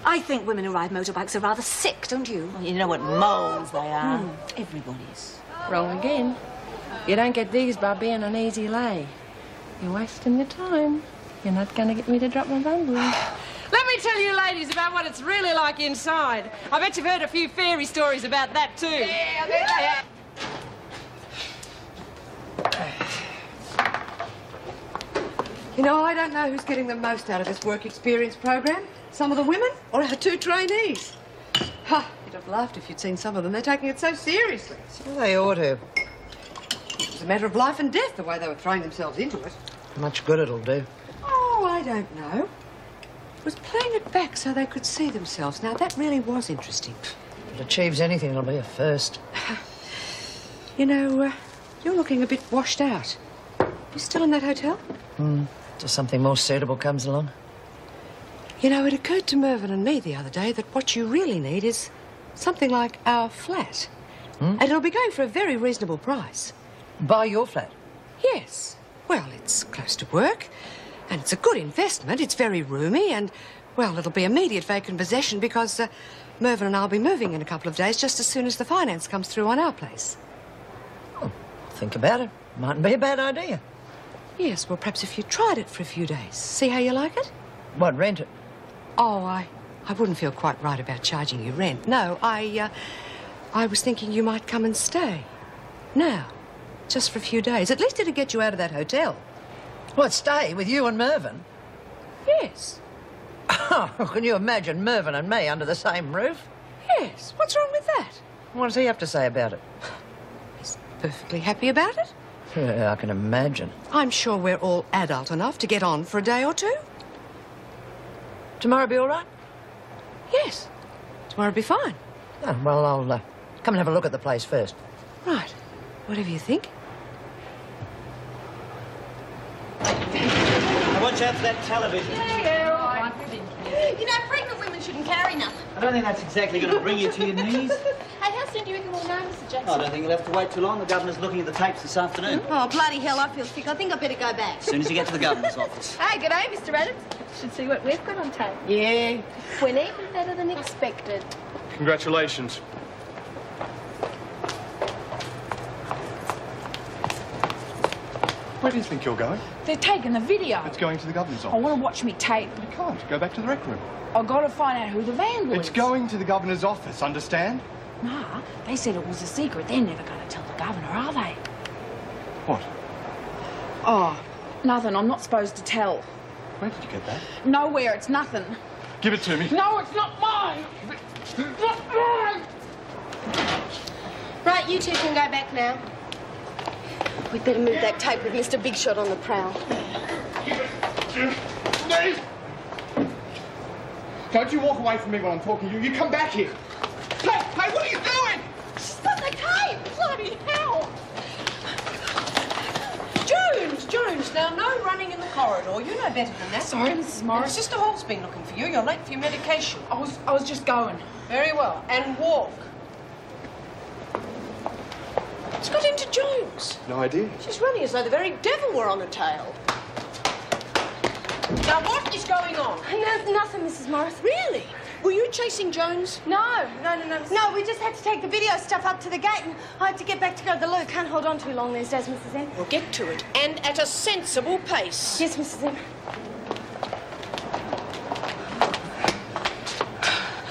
Speaker 1: I think women who ride motorbikes are rather sick, don't you?
Speaker 13: Well, you know what moles they are. Everybody's.
Speaker 5: Wrong again. You don't get these by being an easy lay. You're wasting your time. You're not going to get me to drop my bundle. Let me tell you, ladies, about what it's really like inside. I bet you've heard a few fairy stories about that, too.
Speaker 8: Yeah, I bet I have.
Speaker 7: You know, I don't know who's getting the most out of this work experience program. Some of the women or our 2 trainees. Ha! You'd have laughed if you'd seen some of them. They're taking it so seriously.
Speaker 2: Well, they ought to.
Speaker 7: It's a matter of life and death, the way they were throwing themselves into it.
Speaker 2: How much good it'll do.
Speaker 7: Oh, I don't know. was playing it back so they could see themselves. Now, that really was interesting.
Speaker 2: If it achieves anything, it'll be a first.
Speaker 7: You know, you're looking a bit washed out. You still in that hotel?
Speaker 2: Till something more suitable comes along.
Speaker 7: You know, it occurred to Mervyn and me the other day that what you really need is something like our flat. And it'll be going for a very reasonable price.
Speaker 2: Buy your flat?
Speaker 7: Yes. Well, it's close to work, and it's a good investment. It's very roomy, and, well, it'll be immediate vacant possession because Mervyn and I'll be moving in a couple of days just as soon as the finance comes through on our place.
Speaker 2: Think about it. Mightn't be a bad idea.
Speaker 7: Yes, well, perhaps if you tried it for a few days, see how you like it?
Speaker 2: What, rent it?
Speaker 7: Oh, I wouldn't feel quite right about charging you rent. No, I was thinking you might come and stay. Now, just for a few days. At least it'd get you out of that hotel.
Speaker 2: What, stay with you and Mervyn?
Speaker 7: Yes.
Speaker 2: Oh, can you imagine Mervyn and me under the same roof?
Speaker 7: Yes. What's wrong with that?
Speaker 2: What does he have to say about it?
Speaker 7: He's perfectly happy about it.
Speaker 2: Yeah, I can imagine.
Speaker 7: I'm sure we're all adult enough to get on for a day or two.
Speaker 2: Tomorrow be all right?
Speaker 7: Yes. Tomorrow'll be fine.
Speaker 2: Oh, well, I'll come and have a look at the place first.
Speaker 7: Right. Whatever you think.
Speaker 9: Now watch out for that television.
Speaker 3: Yeah, right. You know, pregnant women shouldn't carry nothing.
Speaker 9: I don't think that's exactly going to bring you to your knees.
Speaker 3: Hey, how soon do you reckon we'll know, Mr. Jackson?
Speaker 9: I don't think you'll have to wait too long. The governor's looking at the tapes this afternoon.
Speaker 8: Oh, bloody hell, I feel sick. I think I better go back.
Speaker 9: As soon as you get to the governor's office.
Speaker 3: Hey, good day, Mr. Adams. Should see what we've got on tape. Yeah. Went even better than expected.
Speaker 11: Congratulations. Where do you think you're going?
Speaker 4: They're taking the video.
Speaker 11: It's going to the governor's
Speaker 4: I
Speaker 11: office.
Speaker 4: want to watch me tape.
Speaker 11: You can't. Go back to the rec room.
Speaker 4: I've got to find out who the vandal
Speaker 11: It's
Speaker 4: is.
Speaker 11: going to the governor's office, understand?
Speaker 4: Nah, they said it was a secret. They're never going to tell the governor, are they?
Speaker 11: What?
Speaker 4: Oh, nothing. I'm not supposed to tell.
Speaker 11: Where did you get that?
Speaker 4: Nowhere. It's nothing.
Speaker 11: Give it to me.
Speaker 4: No, it's not mine. It's not mine.
Speaker 8: Right, you two can go back now. We'd better move that tape with Mr. Big Shot on the prowl.
Speaker 11: Steve! Don't you walk away from me when I'm talking to you. You come back here. Hey, what are you doing?
Speaker 3: She's got the tape! Bloody hell!
Speaker 12: Jones, now no running in the corridor. You know better than that.
Speaker 4: Sorry, Mrs. Morris.
Speaker 12: Sister Hall's been looking for you. You're late for your medication.
Speaker 4: I was just going.
Speaker 12: Very well. And walk. What's got into Jones?
Speaker 11: No idea.
Speaker 12: She's running as though the very devil were on her tail. Now, what is going on?
Speaker 8: No, nothing, Mrs. Morris.
Speaker 12: Really? Were you chasing Jones?
Speaker 8: No. No, we just had to take the video stuff up to the gate and I had to get back to go to the loo. Can't hold on too long these days, Mrs. M.
Speaker 12: Well, get to it. And at a sensible pace.
Speaker 8: Yes, Mrs. M.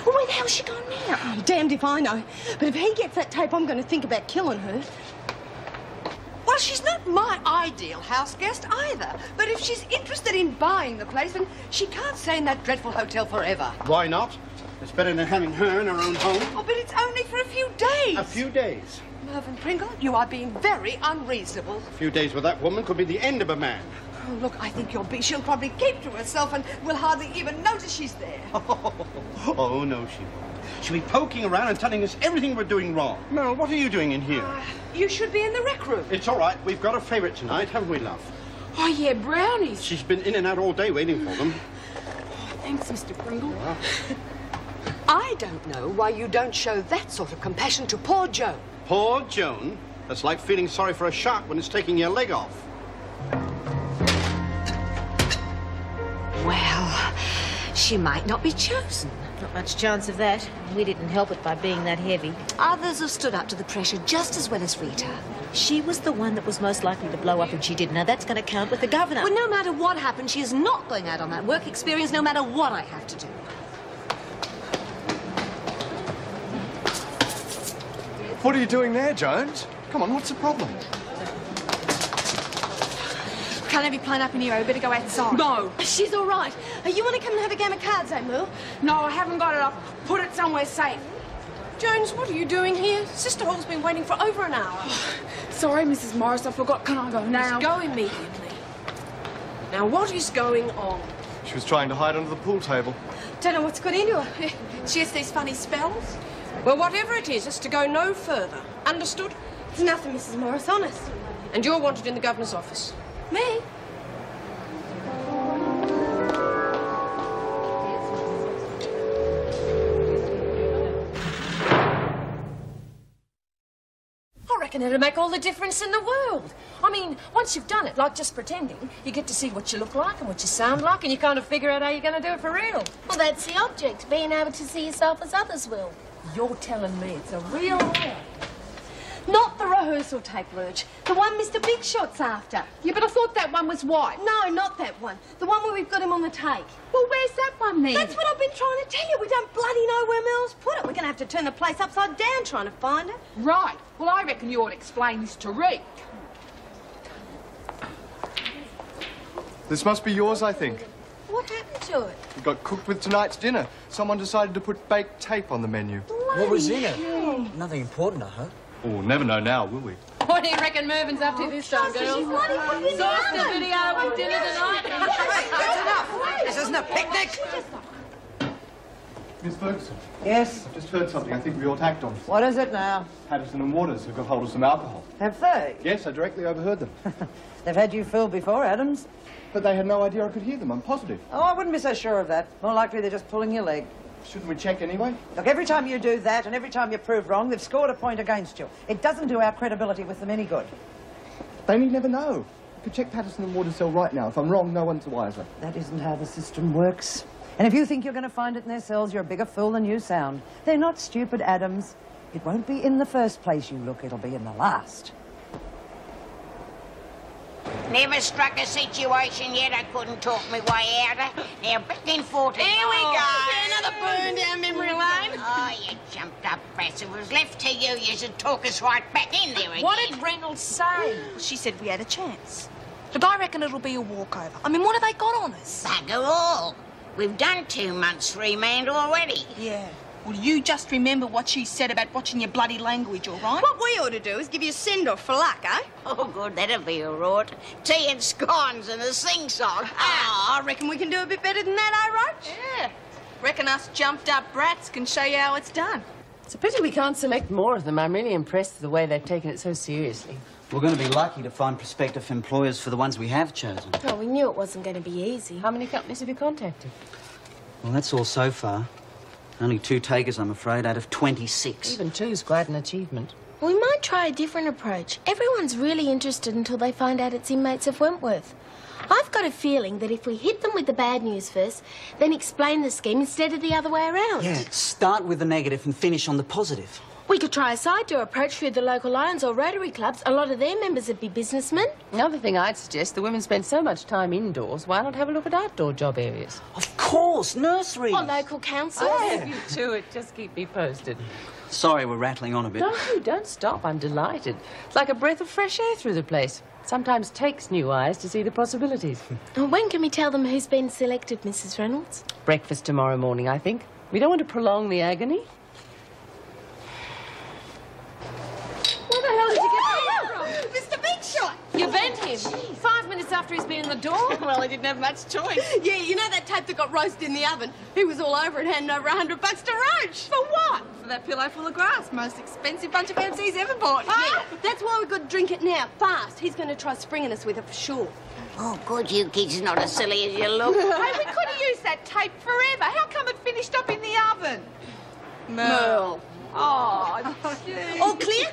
Speaker 3: Well, where the hell's she gone now?
Speaker 8: Oh, damned if I know. But if he gets that tape, I'm going to think about killing her.
Speaker 7: Well, she's not my ideal house guest either. But if she's interested in buying the place, then she can't stay in that dreadful hotel forever.
Speaker 6: Why not? It's better than having her in her own home.
Speaker 7: Oh, but it's only for a few days.
Speaker 6: A few days.
Speaker 7: Mervyn Pringle, you are being very unreasonable.
Speaker 6: A few days with that woman could be the end of a man.
Speaker 7: Oh, look, I think she'll probably keep to herself and will hardly even notice she's there.
Speaker 6: Oh, no, she won't. She'll be poking around and telling us everything we're doing wrong. Meryl, what are you doing in here?
Speaker 7: You should be in the rec room.
Speaker 6: It's all right. We've got a favourite tonight, haven't we, love?
Speaker 4: Oh, yeah, brownies.
Speaker 6: She's been in and out all day waiting for them.
Speaker 4: Thanks, Mr. Pringle.
Speaker 6: Well,
Speaker 7: I don't know why you don't show that sort of compassion to poor Joan.
Speaker 6: poor Joan. That's like feeling sorry for a shark when it's taking your leg off.
Speaker 1: Well, she might not be chosen.
Speaker 13: Not much chance of that. We didn't help it by being that heavy.
Speaker 1: Others have stood up to the pressure just as well as Rita.
Speaker 13: She was the one that was most likely to blow up, and she did. Now, that's going to count with the governor.
Speaker 1: Well, no matter what happens, she is not going out on that work experience, no matter what I have to do.
Speaker 11: What are you doing there, Jones? Come on, what's the problem?
Speaker 3: Can't have you playing up in here. We better go outside.
Speaker 4: No.
Speaker 8: She's all right. You want to come and have a game of cards, eh, Merle?
Speaker 4: No, I haven't got it. I've put it somewhere safe.
Speaker 12: Jones, what are you doing here? Sister Hall's been waiting for over an hour.
Speaker 4: Sorry, Mrs. Morris, I forgot. Can I go now?
Speaker 12: Just go immediately. Now, what is going on?
Speaker 11: She was trying to hide under the pool table.
Speaker 8: Don't know what's got into her. She has these funny spells.
Speaker 5: Well, whatever it is, it's to go no further. Understood?
Speaker 8: It's nothing, Mrs. Morris, honest.
Speaker 5: And you're wanted in the governor's office.
Speaker 8: Me?
Speaker 5: I reckon it'll make all the difference in the world. I mean, once you've done it, like just pretending, you get to see what you look like and what you sound like, and you kind of figure out how you're going to do it for real.
Speaker 13: Well, that's the object, being able to see yourself as others will.
Speaker 5: You're telling me it's a real role.
Speaker 8: Not the rehearsal tape, Lurch. The one Mr. Big Shot's after.
Speaker 4: Yeah, but I thought that one was white.
Speaker 8: No, not that one. The one where we've got him on the take.
Speaker 4: Well, where's that one then?
Speaker 8: That's what I've been trying to tell you. We don't bloody know where Mel's put it. We're going to have to turn the place upside down trying to find it.
Speaker 4: Right. Well, I reckon you ought to explain this to Reek.
Speaker 11: This must be yours, I think.
Speaker 8: What happened to it?
Speaker 11: It got cooked with tonight's dinner. Someone decided to put baked tape on the menu.
Speaker 9: What was in it? Nothing important, I hope.
Speaker 11: Oh, we'll never know now, will we?
Speaker 5: What do you reckon Mervin's up to this time, girls? Sauce the video with dinner tonight.
Speaker 2: That's enough. This isn't a picnic.
Speaker 11: Miss Ferguson.
Speaker 2: Yes?
Speaker 11: I've just heard something I think we ought to act on.
Speaker 2: What is it now?
Speaker 11: Patterson and Waters have got hold of some alcohol.
Speaker 2: Have they?
Speaker 11: Yes, I directly overheard them.
Speaker 2: They've had you fooled before, Adams.
Speaker 11: But they had no idea I could hear them, I'm positive.
Speaker 2: Oh, I wouldn't be so sure of that. More likely they're just pulling your leg.
Speaker 11: Shouldn't we check anyway?
Speaker 2: Look, every time you do that and every time you prove wrong, they've scored a point against you. It doesn't do our credibility with them any good.
Speaker 11: They need never know. I could check Patterson and Waters' cell right now. If I'm wrong, no one's the wiser.
Speaker 2: That isn't how the system works. And if you think you're going to find it in their cells, you're a bigger fool than you sound. They're not stupid, Adams. It won't be in the first place you look, it'll be in the last.
Speaker 16: Never struck a situation yet I couldn't talk my way out of. Now, back in 14...
Speaker 8: Here we go. Another burn down memory lane.
Speaker 16: Oh, you jumped up, Bass. If it was left to you, you should talk us right back in there again.
Speaker 5: What did Reynolds say?
Speaker 14: She said we had a chance. Look, I reckon it'll be a walkover. I mean, what have they got on us?
Speaker 16: Bugger all. We've done 2 months remand already.
Speaker 14: Yeah. Well, you just remember what she said about watching your bloody language, all right?
Speaker 8: What we ought to do is give you a send-off for luck, eh?
Speaker 16: Oh, good, that'll be all right. Tea and scones and a sing-song.
Speaker 8: Oh, I reckon we can do a bit better than that, eh, Roach?
Speaker 14: Yeah. Reckon us jumped-up brats can show you how it's done.
Speaker 5: It's a pity we can't select more of them. I'm really impressed with the way they've taken it so seriously.
Speaker 9: We're going to be lucky to find prospective employers for the ones we have chosen.
Speaker 13: Oh, we knew it wasn't going to be easy.
Speaker 5: How many companies have you contacted?
Speaker 9: Well, that's all so far. Only 2 takers, I'm afraid, out of 26.
Speaker 5: Even 2's quite an achievement.
Speaker 13: We might try a different approach. Everyone's really interested until they find out it's inmates of Wentworth. I've got a feeling that if we hit them with the bad news first, then explain the scheme instead of the other way around.
Speaker 9: Yeah, start with the negative and finish on the positive.
Speaker 13: We could try a side door approach through the local Lions or Rotary clubs. A lot of their members would be businessmen.
Speaker 5: Another thing I'd suggest, the women spend so much time indoors, why not have a look at outdoor job areas?
Speaker 9: Of course, nurseries.
Speaker 13: Or local councils.
Speaker 5: Oh, you to it. Just keep me posted.
Speaker 9: Sorry, we're rattling on a bit.
Speaker 5: No, don't stop. I'm delighted. It's like a breath of fresh air through the place. Sometimes takes new eyes to see the possibilities.
Speaker 13: When can we tell them who's been selected, Mrs. Reynolds?
Speaker 5: Breakfast tomorrow morning, I think. We don't want to prolong the agony. Where the hell did you get that from?
Speaker 8: Mr. Big Shot!
Speaker 5: You bent him. 5 minutes after he's been in the door.
Speaker 8: Well, he didn't have much choice. Yeah, you know that tape that got roasted in the oven? He was all over it, handing over $100 to Roach.
Speaker 14: For what? For that pillow full of grass. Most expensive bunch of MCs ever bought.
Speaker 8: Yeah, that's why we've got to drink it now, fast. He's going to try springing us with it for sure.
Speaker 16: Oh, good, you kids are not as silly as you look.
Speaker 14: Hey, we could have used that tape forever. How come it finished up in the oven?
Speaker 8: Merle.
Speaker 14: Oh, gee.
Speaker 8: All clear?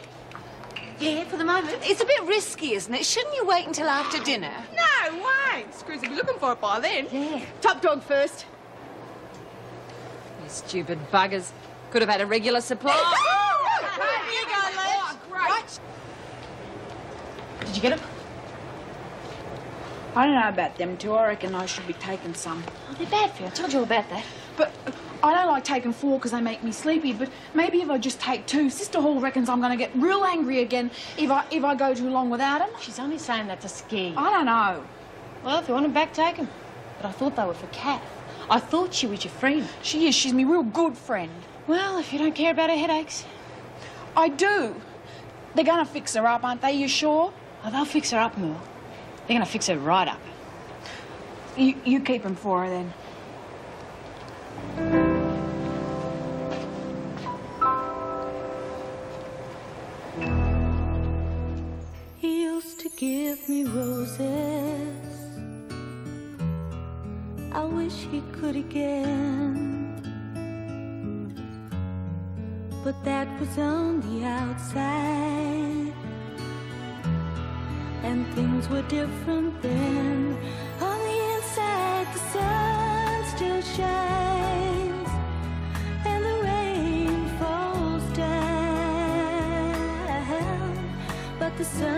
Speaker 1: Yeah, for the moment. It's a bit risky, isn't it? Shouldn't you wait until after dinner?
Speaker 14: No way. Screws will be looking for it by then.
Speaker 8: Yeah. Top dog first.
Speaker 5: You stupid buggers. Could have had a regular supply.
Speaker 8: Here you go, Les.
Speaker 14: Oh, great.
Speaker 4: Did you get it? I don't know about them two. I reckon I should be taking some.
Speaker 13: Oh, they're bad for you. I told you all about that.
Speaker 4: But I don't like taking 4 because they make me sleepy. But maybe if I just take 2, Sister Hall reckons I'm going to get real angry again if I go too long without them.
Speaker 5: She's only saying that to scare you.
Speaker 4: I don't know.
Speaker 5: Well, if you want them back, take them. But I thought they were for Kath. I thought she was your friend.
Speaker 4: She is. She's my real good friend.
Speaker 5: Well, if you don't care about her headaches.
Speaker 4: I do. They're going to fix her up, aren't they? You sure?
Speaker 5: Oh, they'll fix her up, Merle. They're going to fix her right up.
Speaker 4: You keep them for her, then.
Speaker 17: He used to give me roses. I wish he could again. But that was on the outside, and things were different then. On the inside, the sun still shines, and the rain falls down, but the sun